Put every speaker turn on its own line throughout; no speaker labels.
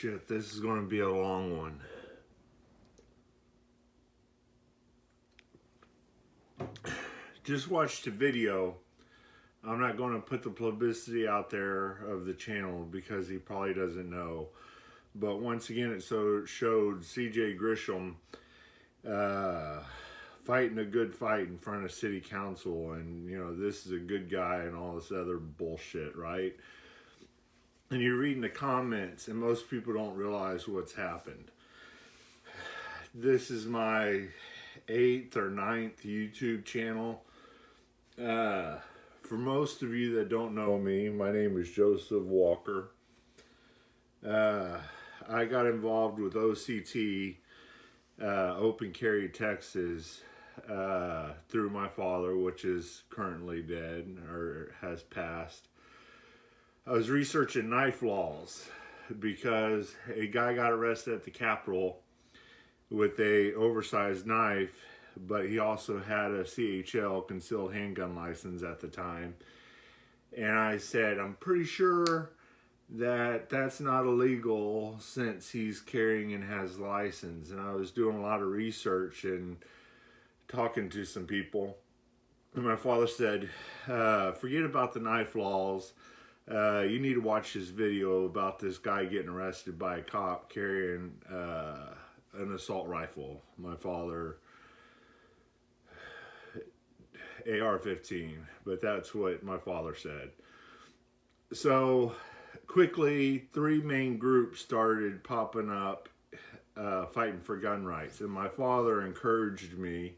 shit, this is going to be a long one. Just watched a video. I'm not going to put the publicity out there of the channel because he probably doesn't know. But once again, it showed CJ Grisham fighting a good fight in front of city council. And, you know, this is a good guy and all this other bullshit, right? And you're reading the comments, and most people don't realize what's happened. This is my 8th or 9th YouTube channel. For most of you that don't know me, my name is Joseph Walker. I got involved with OCT, Open Carry Texas, through my father, which is currently dead or has passed. I was researching knife laws because a guy got arrested at the Capitol with a oversized knife, but he also had a CHL, concealed handgun license at the time. And I said, I'm pretty sure that that's not illegal since he's carrying and has license. And I was doing a lot of research and talking to some people. And my father said, forget about the knife laws. You need to watch this video about this guy getting arrested by a cop carrying an assault rifle. My father, AR-15, but that's what my father said. So quickly, 3 main groups started popping up, fighting for gun rights. And my father encouraged me,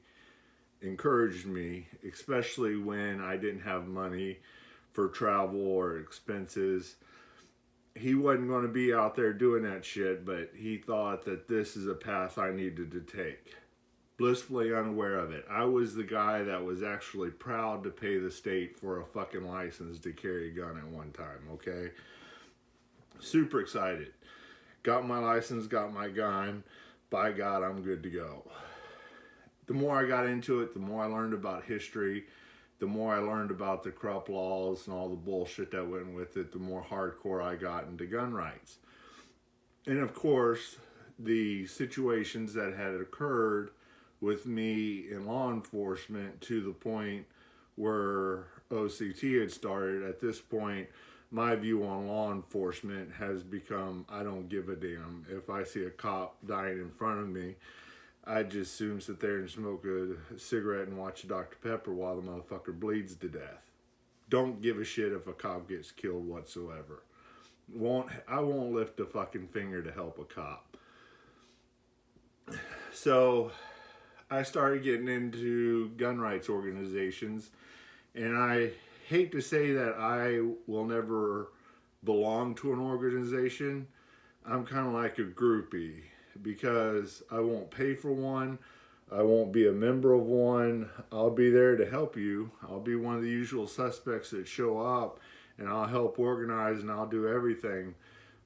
especially when I didn't have money for travel or expenses. He wasn't going to be out there doing that shit, but he thought that this is a path I needed to take. Blissfully unaware of it. I was the guy that was actually proud to pay the state for a fucking license to carry a gun at one time, okay? Super excited. Got my license, got my gun. By God, I'm good to go. The more I got into it, the more I learned about history, the more I learned about the corrupt laws and all the bullshit that went with it, the more hardcore I got into gun rights. And of course, the situations that had occurred with me in law enforcement to the point where OCT had started. At this point, my view on law enforcement has become, I don't give a damn. If I see a cop dying in front of me, I just assume sit there and smoke a cigarette and watch a Dr. Pepper while the motherfucker bleeds to death. Don't give a shit if a cop gets killed whatsoever. I won't lift a fucking finger to help a cop. So I started getting into gun rights organizations, and I hate to say that I will never belong to an organization. I'm kind of like a groupie because I won't pay for one. I won't be a member of one. I'll be there to help you. I'll be one of the usual suspects that show up, and I'll help organize and I'll do everything.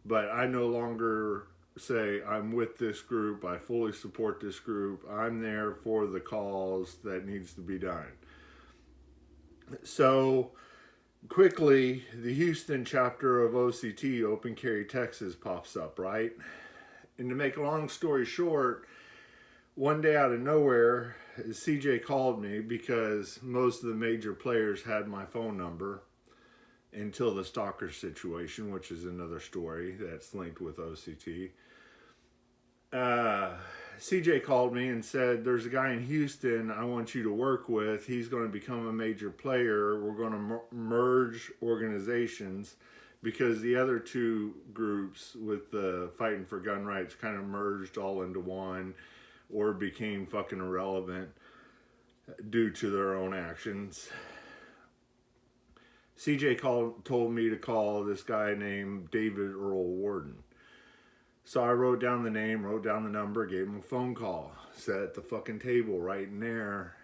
But I no longer say I'm with this group, I fully support this group, I'm there for the cause that needs to be done. So quickly, the Houston chapter of OCT, Open Carry Texas, pops up, right? And to make a long story short, one day out of nowhere, CJ called me because most of the major players had my phone number until the stalker situation, which is another story that's linked with OCT. CJ called me and said, there's a guy in Houston I want you to work with. He's going to become a major player. We're going to merge organizations because the other 2 groups with the fighting for gun rights kind of merged all into one or became fucking irrelevant due to their own actions. CJ told me to call this guy named David Earl Worden. So I wrote down the name, wrote down the number, gave him a phone call, sat at the fucking table right in there.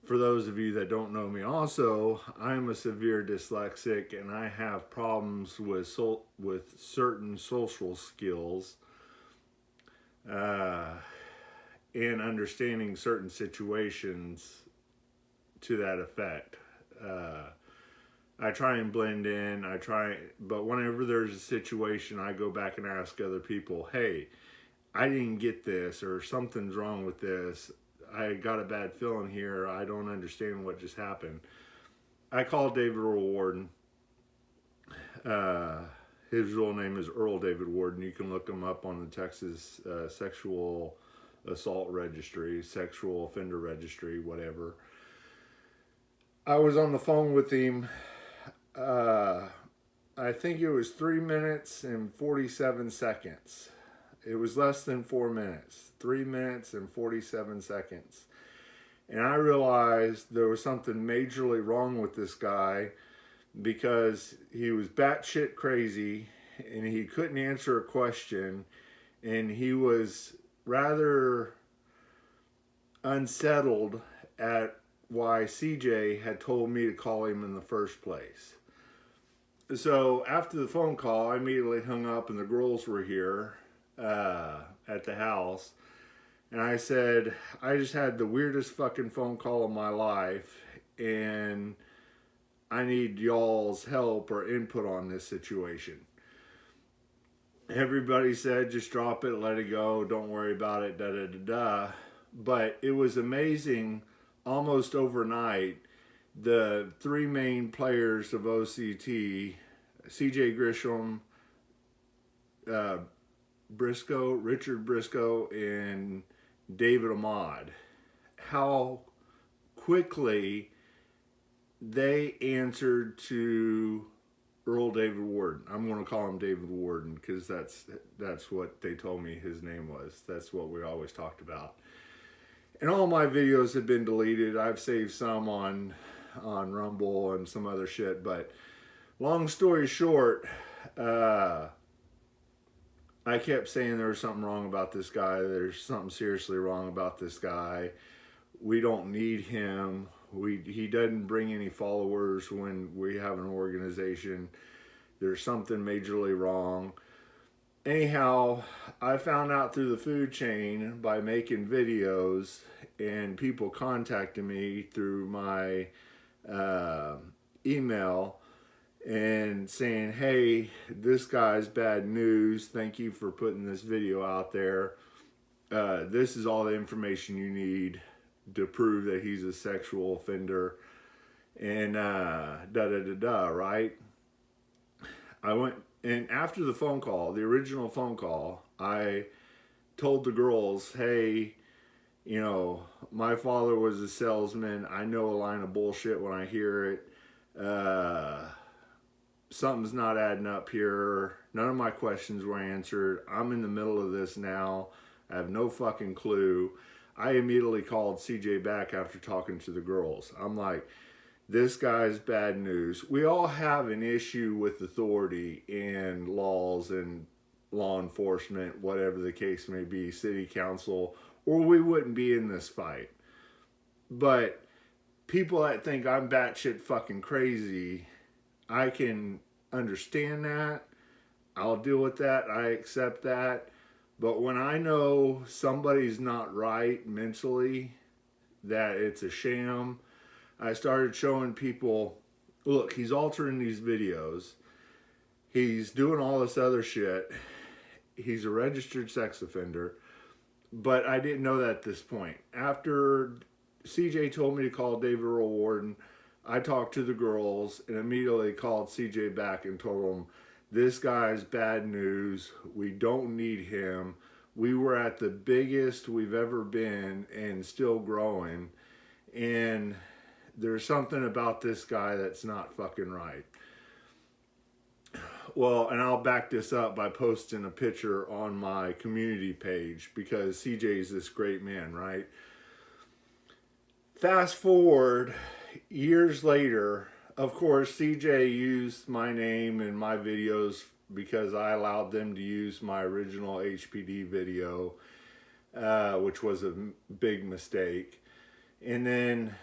For those of you that don't know me also, I'm a severe dyslexic and I have problems with certain social skills and understanding certain situations to that effect. I try and blend in. But whenever there's a situation, I go back and ask other people, hey, I didn't get this, or something's wrong with this. I got a bad feeling here. I don't understand what just happened. I called David Earl Worden. Uh, his real name is Earl David Worden. You can look him up on the Texas sexual assault registry, sexual offender registry, whatever. I was on the phone with him. I think it was 3 minutes and 47 seconds. It was less than 4 minutes. 3 minutes and 47 seconds. And I realized there was something majorly wrong with this guy because he was batshit crazy and he couldn't answer a question, and he was rather unsettled at why CJ had told me to call him in the first place. So after the phone call, I immediately hung up, and the girls were here at the house. And I said, I just had the weirdest fucking phone call of my life, and I need y'all's help or input on this situation. Everybody said, just drop it, let it go, don't worry about it, da da da da. But it was amazing, almost overnight, the three main players of OCT, CJ Grisham, Richard Briscoe, and David Ahmad, how quickly they answered to Earl David Worden. I'm going to call him David Worden because that's what they told me his name was. That's what we always talked about. And all my videos have been deleted. I've saved some on Rumble and some other shit. But long story short, I kept saying there was something wrong about this guy. There's something seriously wrong about this guy. We don't need him. He doesn't bring any followers when we have an organization. There's something majorly wrong. Anyhow, I found out through the food chain by making videos and people contacting me through my email and saying, hey, this guy's bad news. Thank you for putting this video out there. This is all the information you need to prove that he's a sexual offender. And da-da-da-da, right? I went, and after the phone call, the original phone call, I told the girls, hey, you know, my father was a salesman. I know a line of bullshit when I hear it. Something's not adding up here. None of my questions were answered. I'm in the middle of this now. I have no fucking clue. I immediately called CJ back after talking to the girls. I'm like, this guy's bad news. We all have an issue with authority and laws and law enforcement, whatever the case may be, city council, or we wouldn't be in this fight. But people that think I'm batshit fucking crazy, I can understand that. I'll deal with that. I accept that. But when I know somebody's not right mentally, that it's a sham, I started showing people, look, he's altering these videos. He's doing all this other shit. He's a registered sex offender. But I didn't know that at this point. After CJ told me to call David Earl Worden, I talked to the girls and immediately called CJ back and told him, this guy's bad news. We don't need him. We were at the biggest we've ever been and still growing. And there's something about this guy that's not fucking right. Well, and I'll back this up by posting a picture on my community page because CJ is this great man, right? Fast forward years later, of course, CJ used my name in my videos because I allowed them to use my original HPD video, which was a big mistake. And then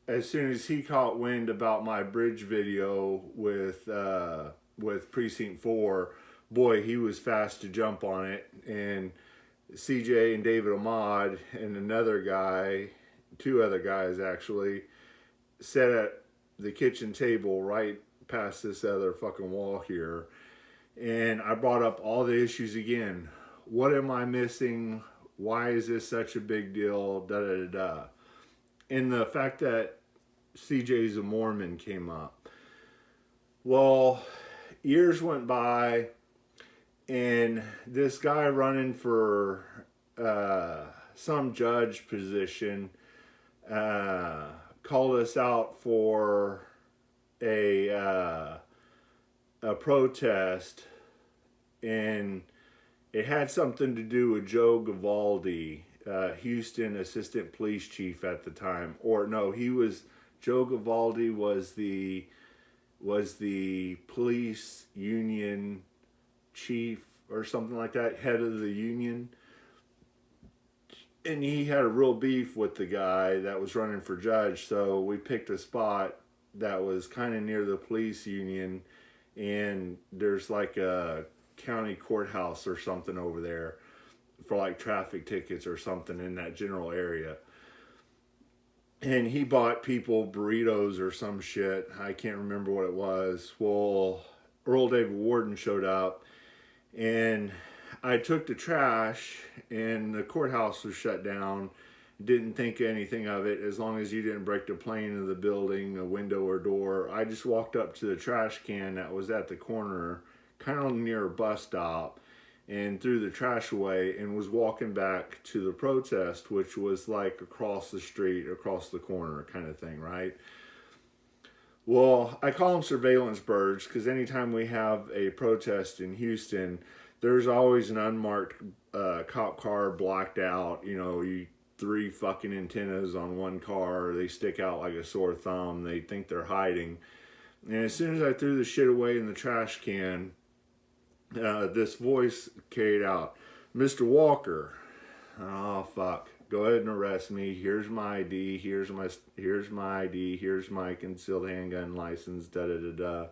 as soon as he caught wind about my bridge video with Precinct 4, boy, he was fast to jump on it. And CJ and David Ahmad and another guy, two other guys actually, said the kitchen table right past this other fucking wall here. And I brought up all the issues again. What am I missing? Why is this such a big deal? Da da da da. And the fact that CJ's a Mormon came up. Well, years went by, and this guy running for some judge position called us out for a protest, and it had something to do with Joe Gavaldi, Houston assistant police chief at the time. Or no, Joe Gavaldi was the police union chief or something like that, head of the union. And he had a real beef with the guy that was running for judge, so we picked a spot that was kind of near the police union, and there's like a county courthouse or something over there for like traffic tickets or something in that general area. And he bought people burritos or some shit. I can't remember what it was. Well, Earl David Worden showed up, and I took the trash, and the courthouse was shut down. Didn't think anything of it, as long as you didn't break the plane of the building, a window or door. I just walked up to the trash can that was at the corner, kind of near a bus stop, and threw the trash away and was walking back to the protest, which was like across the street, across the corner kind of thing, right? Well, I call them surveillance birds because anytime we have a protest in Houston, there's always an unmarked cop car blacked out. You know, three fucking antennas on one car. They stick out like a sore thumb. They think they're hiding. And as soon as I threw the shit away in the trash can, this voice carried out, "Mr. Walker." Oh, fuck. Go ahead and arrest me. Here's my ID. Here's my ID. Here's my concealed handgun license. Da da da da.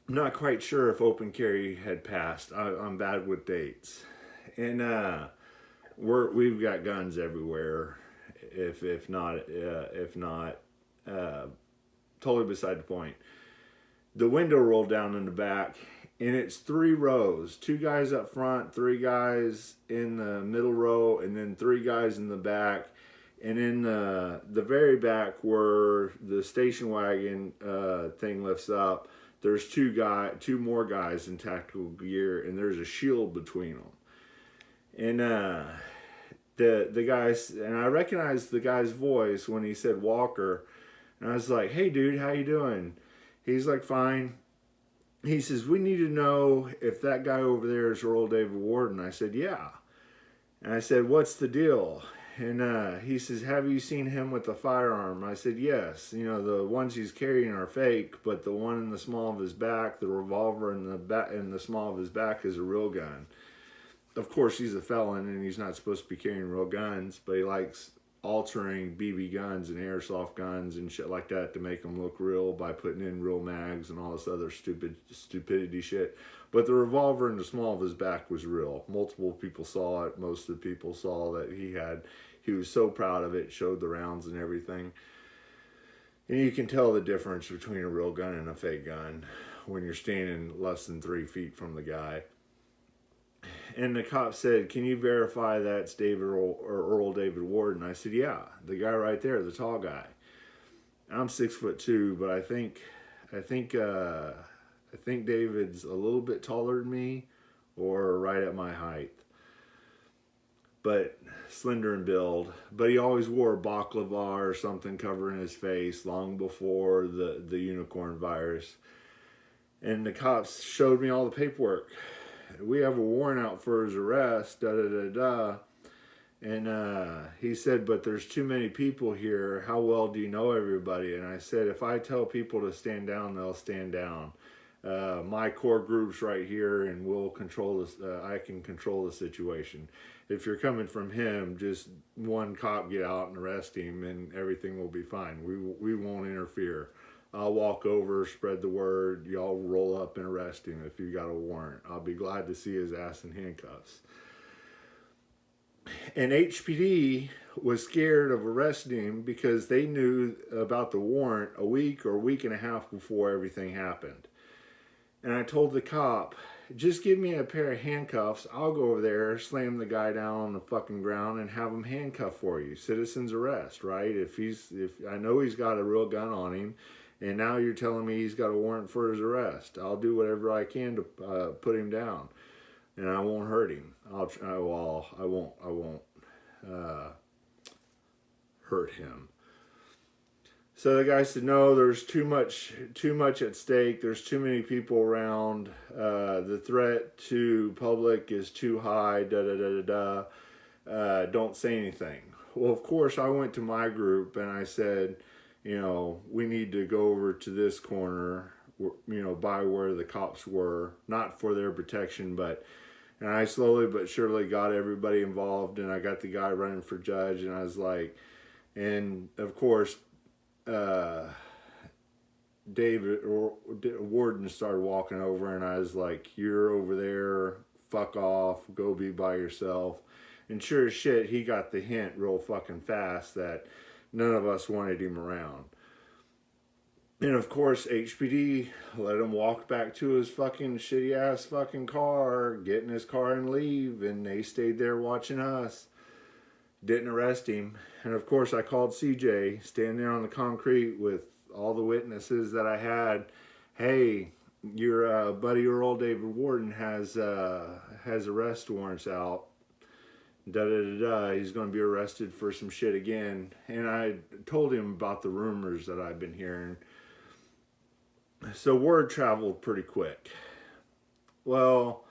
I'm not quite sure if open carry had passed. I'm bad with dates, and we've got guns everywhere. If not, totally beside the point. The window rolled down in the back, and it's 3 rows. 2 guys up front, 3 guys in the middle row, and then 3 guys in the back. And in the very back where the station wagon thing lifts up, there's 2 more guys in tactical gear, and there's a shield between them. And the guys, and I recognized the guy's voice when he said Walker, and I was like, "Hey dude, how you doing?" He's like, "Fine." He says, "We need to know if that guy over there is Earl David Worden." I said, "Yeah." And I said, "What's the deal?" And he says, "Have you seen him with a firearm?" I said, "Yes. You know, the ones he's carrying are fake, but the one in the small of his back, the revolver in the small of his back, is a real gun." Of course, he's a felon and he's not supposed to be carrying real guns, but he likes altering BB guns and airsoft guns and shit like that to make them look real by putting in real mags and all this other stupidity shit. But the revolver in the small of his back was real. Multiple people saw it. Most of the people saw that he was so proud of it, showed the rounds and everything. And you can tell the difference between a real gun and a fake gun when you're standing less than 3 feet from the guy. And the cop said, "Can you verify that's David or Earl David Worden?" I said, "Yeah, the guy right there, the tall guy." I'm 6'2", but I think David's a little bit taller than me, or right at my height. But slender in build. But he always wore a baklava or something covering his face long before the unicorn virus. And the cops showed me all the paperwork. "We have a warrant out for his arrest, da da da da." And he said, "But there's too many people here. How well do you know everybody?" And I said, "If I tell people to stand down, they'll stand down. My core group's right here, and we'll control this. I can control the situation. If you're coming from him, just one cop get out and arrest him, and everything will be fine. We won't interfere. I'll walk over, spread the word. Y'all roll up and arrest him if you got a warrant. I'll be glad to see his ass in handcuffs." And HPD was scared of arresting him because they knew about the warrant a week or a week and a half before everything happened. And I told the cop, just give me a pair of handcuffs. I'll go over there, slam the guy down on the fucking ground, and have him handcuffed for you. Citizen's arrest, right? If I know he's got a real gun on him, and now you're telling me he's got a warrant for his arrest, I'll do whatever I can to put him down, and I won't hurt him. I won't uh, hurt him. So the guy said, no, there's too much at stake. There's too many people around. The threat to public is too high. Don't say anything. Well, of course, I went to my group and I said, we need to go over to this corner, by where the cops were, not for their protection, and I slowly but surely got everybody involved, and I got the guy running for judge, and I was like, and of course, Worden started walking over, and I was like, you're over there, fuck off, go be by yourself. And sure as shit, he got the hint real fucking fast that none of us wanted him around. And of course, HPD let him walk back to his fucking shitty ass fucking car, get in his car and leave, and they stayed there watching us. Didn't arrest him. And of course, I called CJ, standing there on the concrete with all the witnesses that I had. Hey, your buddy Earl David Worden has arrest warrants out. He's going to be arrested for some shit again. And I told him about the rumors that I've been hearing. So word traveled pretty quick. Well,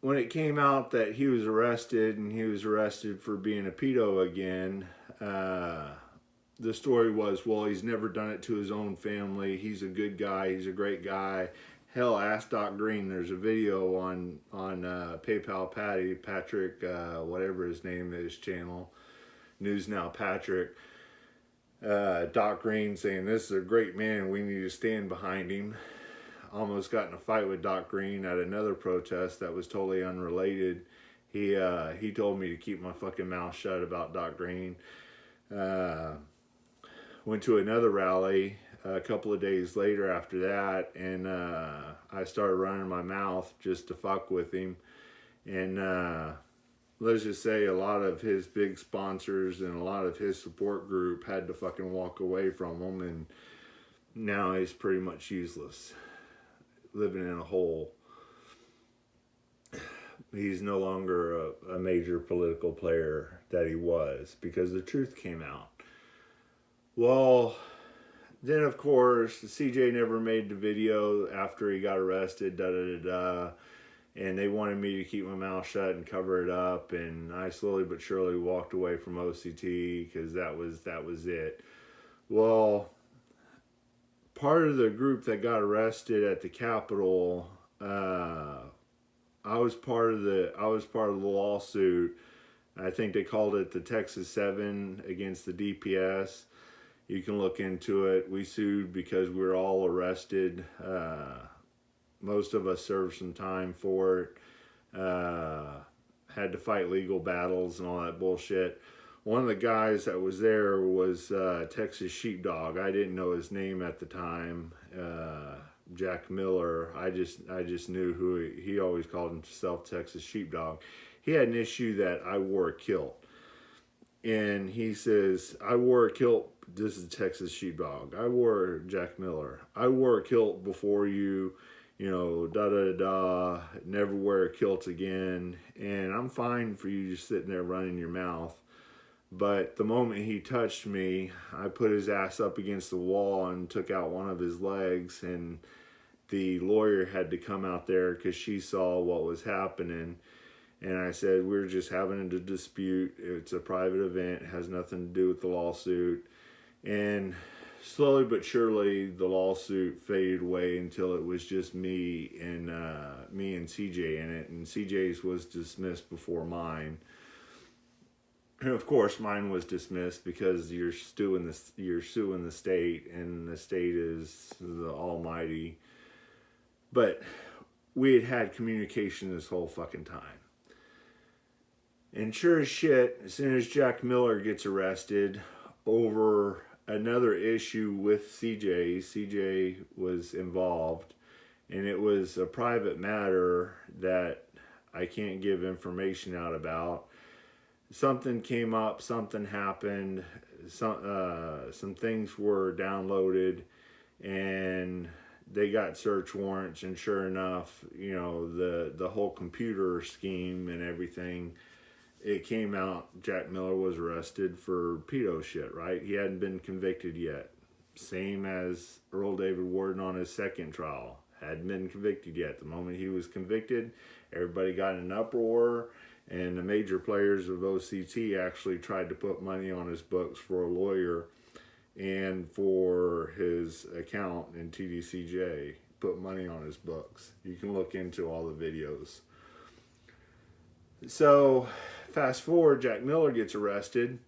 when it came out that he was arrested, and he was arrested for being a pedo again, the story was, well, he's never done it to his own family. He's a good guy. He's a great guy. Hell, ask Doc Green. There's a video on PayPal Patrick, whatever his name is, channel, News Now Patrick. Doc Green saying, this is a great man. We need to stand behind him. Almost got in a fight with Doc Green at another protest that was totally unrelated. He told me to keep my fucking mouth shut about Doc Green. Went to another rally a couple of days later after that, and I started running my mouth just to fuck with him. And let's just say a lot of his big sponsors and a lot of his support group had to fucking walk away from him, and now he's pretty much useless, living in a hole. He's no longer a major political player that he was, because the truth came out. Well, then of course, CJ never made the video after he got arrested, and they wanted me to keep my mouth shut and cover it up, and I slowly but surely walked away from OCT because that was it. Well, part of the group that got arrested at the Capitol, I was part of the lawsuit. I think they called it the Texas 7 against the DPS. You can look into it. We sued because we were all arrested. Most of us served some time for it. Had to fight legal battles and all that bullshit. One of the guys that was there was Texas Sheepdog. I didn't know his name at the time. Jack Miller. I just knew who he always called himself, Texas Sheepdog. He had an issue that I wore a kilt. And he says, I wore a kilt. This is Texas Sheepdog. I wore Jack Miller. I wore a kilt before you, never wear a kilt again. And I'm fine for you just sitting there running your mouth. But the moment he touched me, I put his ass up against the wall and took out one of his legs. And the lawyer had to come out there because she saw what was happening. And I said, we're just having a dispute. It's a private event. It has nothing to do with the lawsuit. And slowly but surely, the lawsuit faded away until it was just me and CJ in it. And CJ's was dismissed before mine. And of course, mine was dismissed because you're suing the state, and the state is the almighty. But we had communication this whole fucking time. And sure as shit, as soon as Jack Miller gets arrested over another issue with CJ was involved, and it was a private matter that I can't give information out about. Something came up, something happened, some things were downloaded, and they got search warrants, and sure enough, you know, the whole computer scheme and everything, it came out Jack Miller was arrested for pedo shit, right? He hadn't been convicted yet. Same as Earl David Worden on his second trial. Hadn't been convicted yet. The moment he was convicted, everybody got in an uproar, and the major players of OCT actually tried to put money on his books for a lawyer and for his account in TDCJ. Put money on his books. You can look into all the videos. So, fast forward, Jack Miller gets arrested.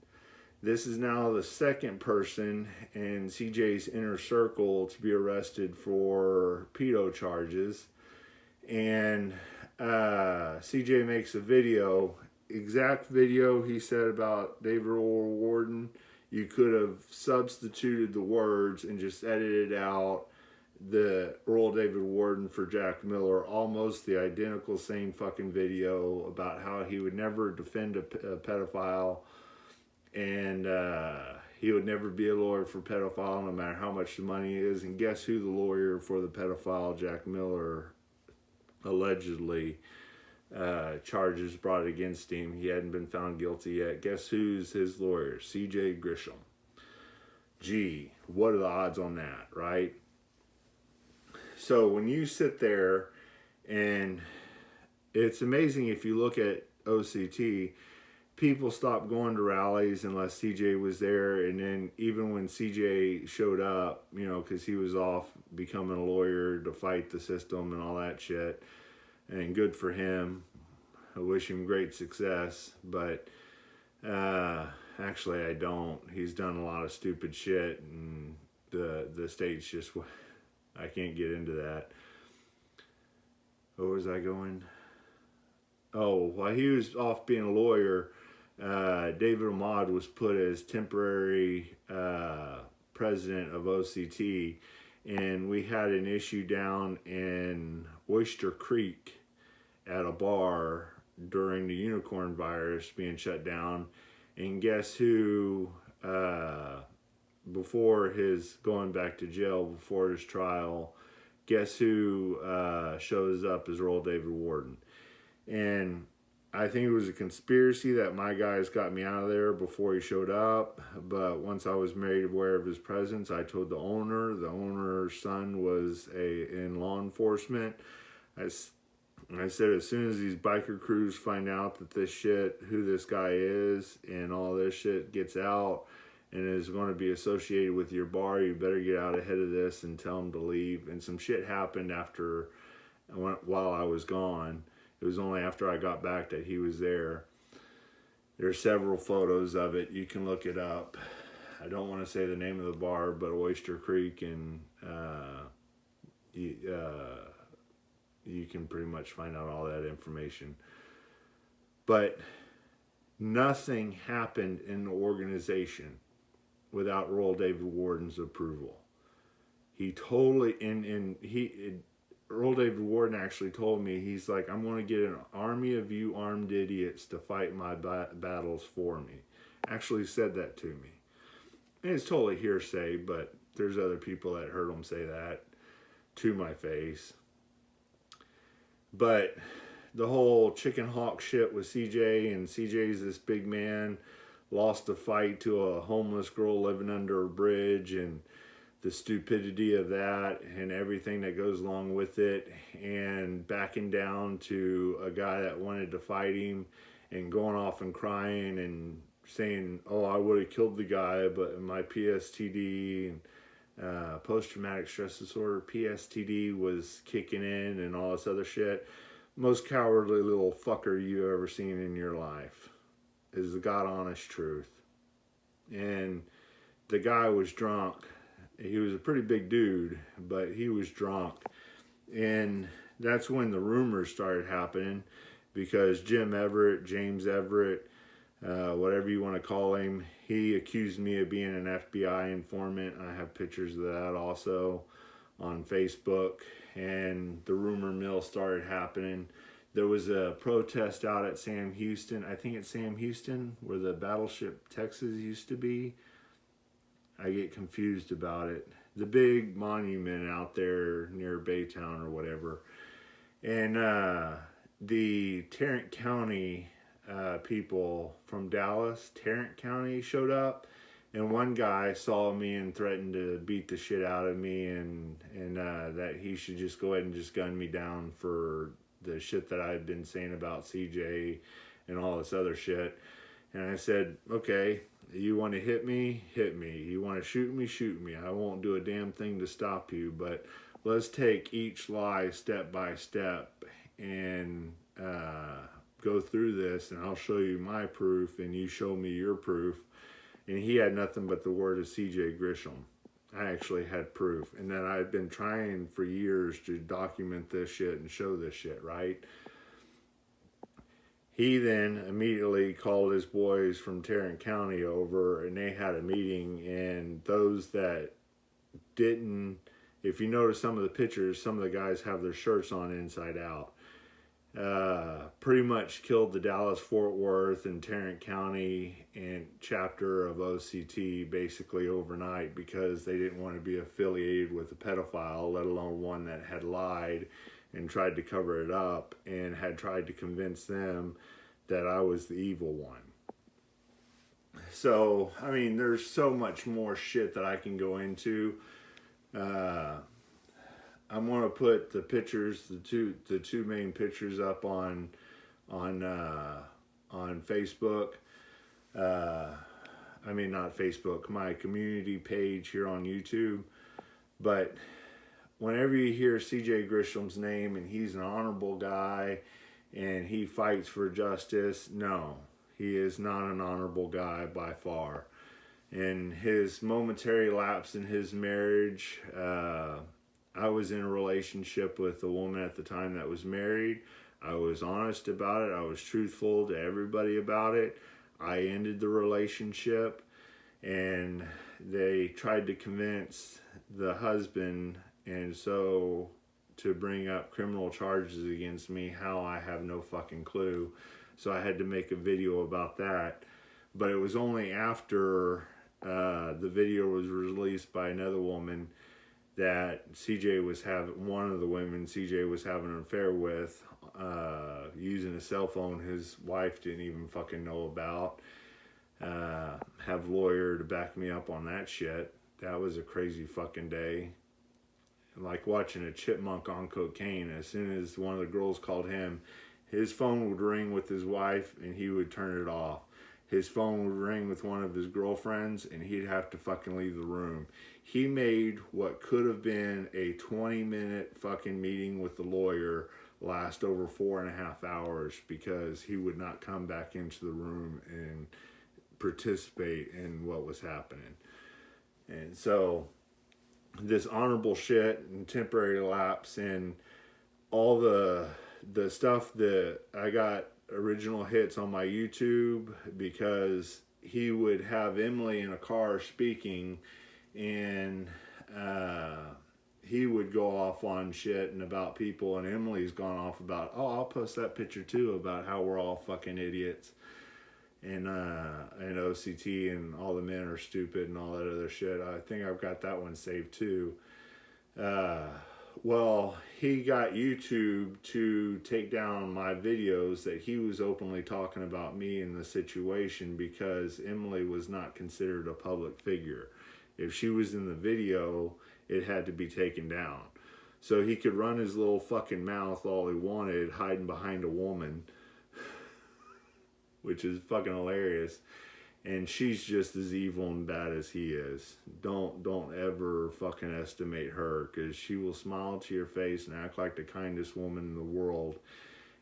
This is now the second person in CJ's inner circle to be arrested for pedo charges. And CJ makes a video, exact video he said about David Earl Worden. You could have substituted the words and just edited out the Earl David Worden for Jack Miller, almost the identical same fucking video about how he would never defend a pedophile, and he would never be a lawyer for pedophile no matter how much the money is. And guess who the lawyer for the pedophile Jack Miller allegedly charges brought against him? He hadn't been found guilty yet. Guess who's his lawyer? CJ Grisham. Gee, what are the odds on that, right? So when you sit there, and it's amazing if you look at OCT, people stopped going to rallies unless CJ was there. And then even when CJ showed up, you know, because he was off becoming a lawyer to fight the system and all that shit, and good for him. I wish him great success, but actually I don't. He's done a lot of stupid shit, and the state's just, I can't get into that. Where was I going? Oh, while he was off being a lawyer, David Ahmad was put as temporary president of OCT, and we had an issue down in Oyster Creek at a bar during the unicorn virus being shut down. And guess who, before his going back to jail, before his trial, guess who shows up as Earl David Worden? And I think it was a conspiracy that my guys got me out of there before he showed up. But once I was made aware of his presence, I told the owner. The owner's son was in law enforcement. I said, as soon as these biker crews find out that this shit, who this guy is, and all this shit gets out and is going to be associated with your bar, you better get out ahead of this and tell them to leave. And some shit happened while I was gone. It was only after I got back that he was there. There's several photos of it. You can look it up. I don't want to say the name of the bar, but Oyster Creek, and you can pretty much find out all that information. But nothing happened in the organization without Earl David Worden's approval. He totally, Earl David Worden actually told me, he's like, I'm going to get an army of you armed idiots to fight my battles for me. Actually said that to me. And it's totally hearsay, but there's other people that heard him say that to my face. But the whole chicken hawk shit with CJ, and CJ's this big man, lost a fight to a homeless girl living under a bridge, and the stupidity of that and everything that goes along with it, and backing down to a guy that wanted to fight him and going off and crying and saying, oh, I would have killed the guy, but my PSTD and post-traumatic stress disorder, PSTD, was kicking in and all this other shit. Most cowardly little fucker you've ever seen in your life is the God honest truth. And the guy was drunk. He was a pretty big dude, but he was drunk. And that's when the rumors started happening. because Jim Everett, James Everett, whatever you want to call him, he accused me of being an FBI informant. I have pictures of that also on Facebook, and the rumor mill started happening. There was a protest out at Sam Houston. I think it's Sam Houston, where the battleship Texas used to be. I get confused about it. The big monument out there near Baytown or whatever. And the Tarrant County people from Dallas, Tarrant County, showed up. And one guy saw me and threatened to beat the shit out of me, and that he should just go ahead and just gun me down for the shit that I'd been saying about CJ and all this other shit. And I said, okay, you want to hit me? Hit me. You want to shoot me? Shoot me. I won't do a damn thing to stop you, but let's take each lie step by step and go through this, and I'll show you my proof, and you show me your proof. And he had nothing but the word of CJ Grisham. I actually had proof. And then I'd been trying for years to document this shit and show this shit, right? He then immediately called his boys from Tarrant County over, and they had a meeting. And those that didn't, if you notice some of the pictures, some of the guys have their shirts on inside out. Pretty much killed the Dallas Fort Worth and Tarrant County and chapter of OCT basically overnight, because they didn't want to be affiliated with a pedophile, let alone one that had lied and tried to cover it up and had tried to convince them that I was the evil one. So, I mean, there's so much more shit that I can go into. I'm gonna put the pictures, the two main pictures up on Facebook. I mean, not Facebook, my community page here on YouTube. But whenever you hear CJ Grisham's name and he's an honorable guy and he fights for justice, no, he is not an honorable guy by far. And his momentary lapse in his marriage, I was in a relationship with a woman at the time that was married. I was honest about it. I was truthful to everybody about it. I ended the relationship, and they tried to convince the husband, and so to bring up criminal charges against me. How? I have no fucking clue. So I had to make a video about that. But it was only after the video was released by another woman that CJ was having, one of the women CJ was having an affair with, using a cell phone his wife didn't even fucking know about. Have a lawyer to back me up on that shit. That was a crazy fucking day. Like watching a chipmunk on cocaine. As soon as one of the girls called him, his phone would ring with his wife and he would turn it off. His phone would ring with one of his girlfriends and he'd have to fucking leave the room. He made what could have been a 20-minute fucking meeting with the lawyer last over 4.5 hours, because he would not come back into the room and participate in what was happening. And so this honorable shit and temporary lapse and all the stuff that I got original hits on my YouTube, because he would have Emily in a car speaking, and he would go off on shit and about people, and Emily's gone off about, oh, I'll post that picture too, about how we're all fucking idiots, and OCT and all the men are stupid and all that other shit. I think I've got that one saved too. Well, he got YouTube to take down my videos that he was openly talking about me in the situation, because Emily was not considered a public figure. If she was in the video, it had to be taken down. So he could run his little fucking mouth all he wanted, hiding behind a woman, which is fucking hilarious. And she's just as evil and bad as he is. Don't ever fucking estimate her, because she will smile to your face and act like the kindest woman in the world.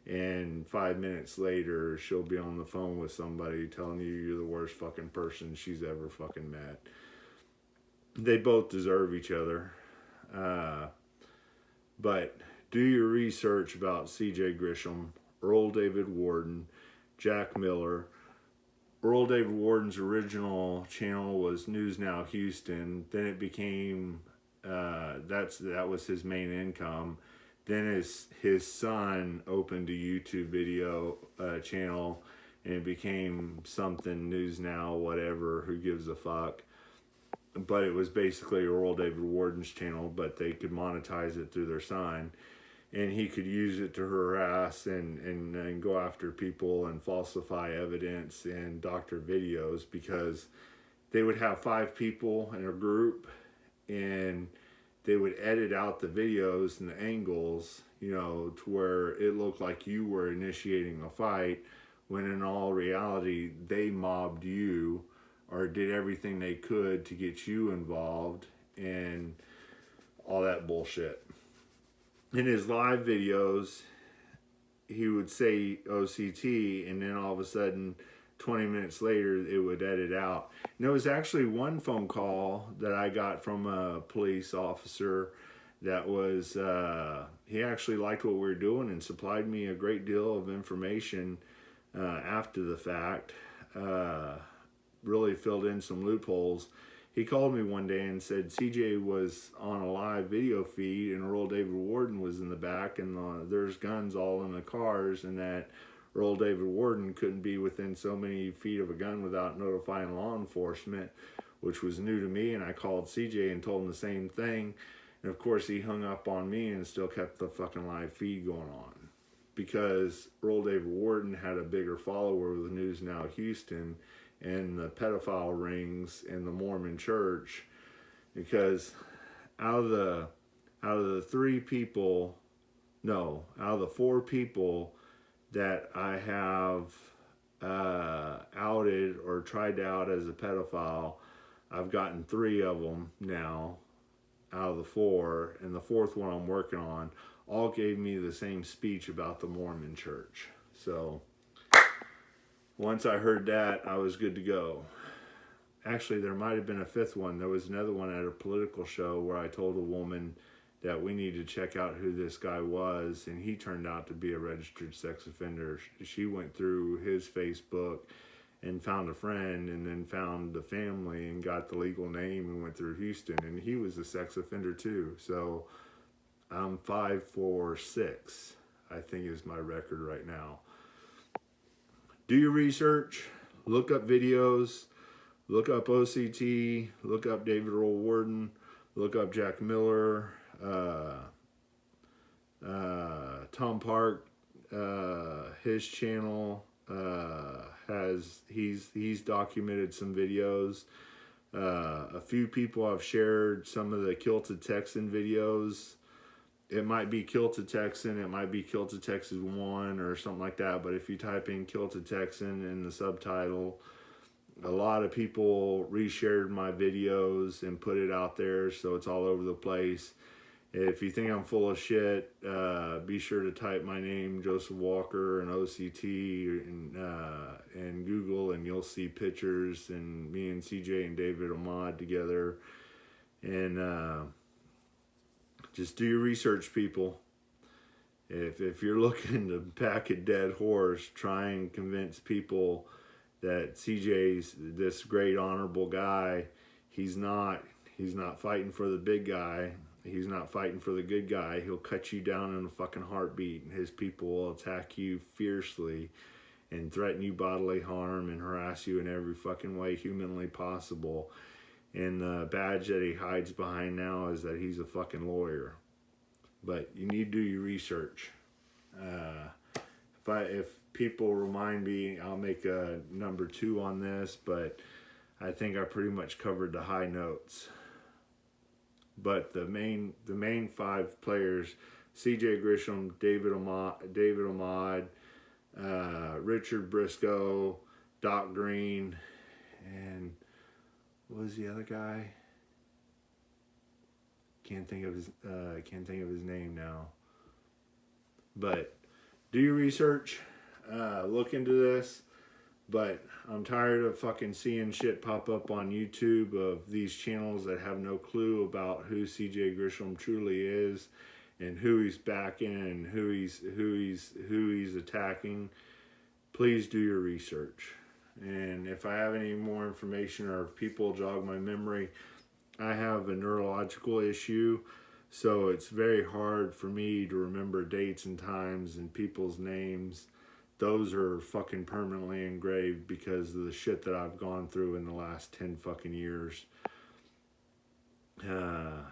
And 5 minutes later, she'll be on the phone with somebody telling you you're the worst fucking person she's ever fucking met. They both deserve each other. But do your research about CJ Grisham. Earl David Worden, Jack Miller. Earl David Warden's original channel was News Now Houston. Then it became that was his main income. Then his son opened a YouTube video channel, and it became something News Now, whatever, who gives a fuck. But it was basically Earl David Warden's channel, but they could monetize it through their son. And he could use it to harass and go after people and falsify evidence and doctor videos, because they would have 5 people in a group and they would edit out the videos and the angles, you know, to where it looked like you were initiating a fight, when in all reality they mobbed you or did everything they could to get you involved and all that bullshit. In his live videos, he would say OCT, and then all of a sudden, 20 minutes later, it would edit out. And there was actually one phone call that I got from a police officer that was, he actually liked what we were doing and supplied me a great deal of information after the fact. Really filled in some loopholes. He called me one day and said CJ was on a live video feed and Earl David Worden was in the back, and there's guns all in the cars, and that Earl David Worden couldn't be within so many feet of a gun without notifying law enforcement, which was new to me. And I called CJ and told him the same thing. And of course he hung up on me and still kept the fucking live feed going on, because Earl David Worden had a bigger follower with News Now Houston and the pedophile rings and the Mormon church. Because out of the 4 people that I have outed or tried to out as a pedophile, I've gotten 3 of them now out of the 4, and the 4th one I'm working on, all gave me the same speech about the Mormon church. So once I heard that, I was good to go. Actually, there might have been a 5th one. There was another one at a political show where I told a woman that we need to check out who this guy was, and he turned out to be a registered sex offender. She went through his Facebook and found a friend, and then found the family and got the legal name and went through Houston, and he was a sex offender too. So I'm 5 for 6, I think is my record right now. Do your research, look up videos, look up OCT, look up David Earl Worden, look up Jack Miller, Tom Park, his channel he's documented some videos. A few people have shared some of the Kilted Texan videos. It might be Kilted Texan, it might be Kilted Texan 1 or something like that, but if you type in Kilted Texan in the subtitle, a lot of people reshared my videos and put it out there, so it's all over the place. If you think I'm full of shit, be sure to type my name, Joseph Walker, and OCT, and Google, and you'll see pictures and me and CJ and David Ahmad together. And just do your research, people. If you're looking to back a dead horse, try and convince people that CJ's this great honorable guy. He's not fighting for the big guy. He's not fighting for the good guy. He'll cut you down in a fucking heartbeat, and his people will attack you fiercely and threaten you bodily harm and harass you in every fucking way humanly possible. And the badge that he hides behind now is that he's a fucking lawyer. But you need to do your research. If people remind me, I'll make a number 2 on this, but I think I pretty much covered the high notes. But the main 5 players: CJ Grisham, David Ahmad, Richard Briscoe, Doc Green, and what was the other guy? Can't think of his name now. But do your research, look into this. But I'm tired of fucking seeing shit pop up on YouTube of these channels that have no clue about who CJ Grisham truly is, and who he's backing and who he's attacking, please do your research. And if I have any more information or if people jog my memory, I have a neurological issue, so it's very hard for me to remember dates and times and people's names. Those are fucking permanently engraved because of the shit that I've gone through in the last 10 fucking years. But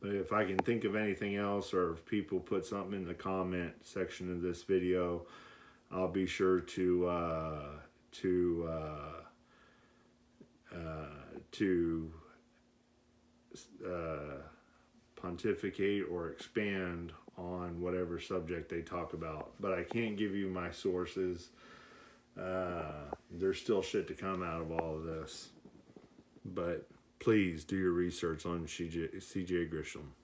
if I can think of anything else, or if people put something in the comment section of this video, I'll be sure to pontificate or expand on whatever subject they talk about. But I can't give you my sources. There's still shit to come out of all of this. But please do your research on C.J. Grisham.